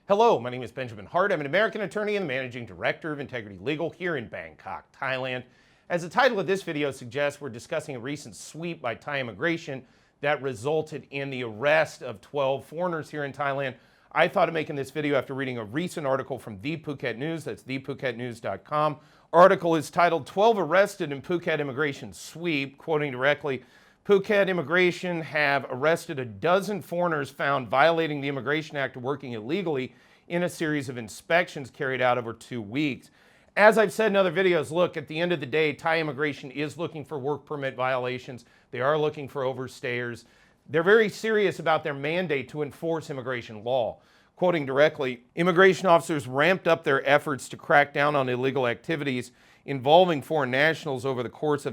Hello, my name is Benjamin Hart. I'm an American attorney and the managing director of Integrity Legal here in Bangkok, Thailand. As the title of this video suggests, we're discussing a recent sweep by Thai immigration that resulted in the arrest of 12 foreigners here in Thailand. I thought of making this video after reading a recent article from The Phuket News, that's thephuketnews.com. Article is titled 12 Arrested in Phuket Immigration Sweep, quoting directly, Phuket immigration have arrested a dozen foreigners found violating the Immigration Act or working illegally in a series of inspections carried out over 2 weeks. As I've said in other videos, look, at the end of the day, Thai immigration is looking for work permit violations. They are looking for overstayers. They're very serious about their mandate to enforce immigration law. Quoting directly, immigration officers ramped up their efforts to crack down on illegal activities involving foreign nationals over the course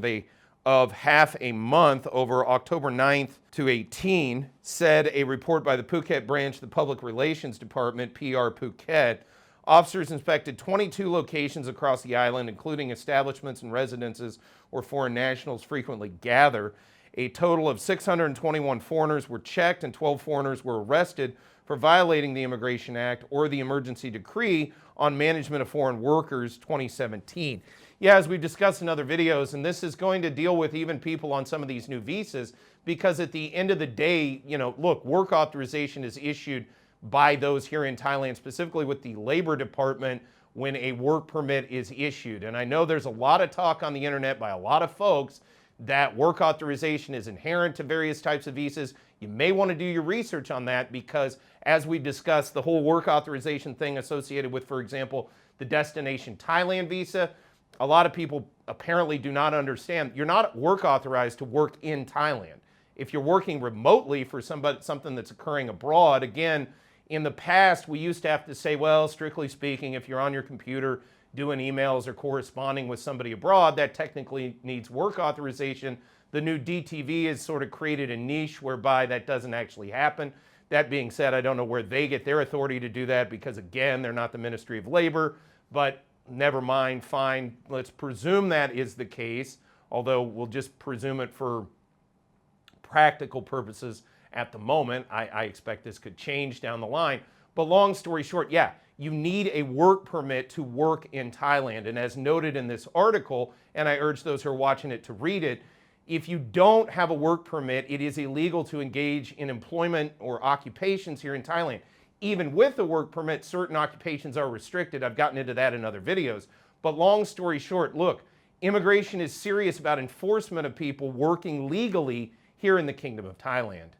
of half a month over October 9th to 18, said a report by the Phuket branch of the Public Relations Department, PR Phuket. Officers inspected 22 locations across the island, including establishments and residences where foreign nationals frequently gather. A total of 621 foreigners were checked and 12 foreigners were arrested for violating the Immigration Act or the Emergency Decree on Management of Foreign Workers 2017. Yeah, as we've discussed in other videos, and this is going to deal with even people on some of these new visas, because at the end of the day, look, work authorization is issued by those here in Thailand, specifically with the Labor Department when a work permit is issued. And I know there's a lot of talk on the internet by a lot of folks that work authorization is inherent to various types of visas. You may want to do your research on that because, as we discussed, the whole work authorization thing associated with, for example, the Destination Thailand visa, a lot of people apparently do not understand. You're not work authorized to work in Thailand. If you're working remotely for something that's occurring abroad, again, in the past, we used to have to say, well, strictly speaking, if you're on your computer doing emails or corresponding with somebody abroad, that technically needs work authorization. The new DTV has sort of created a niche whereby that doesn't actually happen. That being said, I don't know where they get their authority to do that because, again, they're not the Ministry of Labor, but never mind, fine. Let's presume that is the case, although we'll just presume it for practical purposes at the moment. I expect this could change down the line. But long story short, yeah, you need a work permit to work in Thailand. And as noted in this article, and I urge those who are watching it to read it, if you don't have a work permit, it is illegal to engage in employment or occupations here in Thailand. Even with a work permit, certain occupations are restricted. I've gotten into that in other videos. But long story short, look, immigration is serious about enforcement of people working legally here in the Kingdom of Thailand.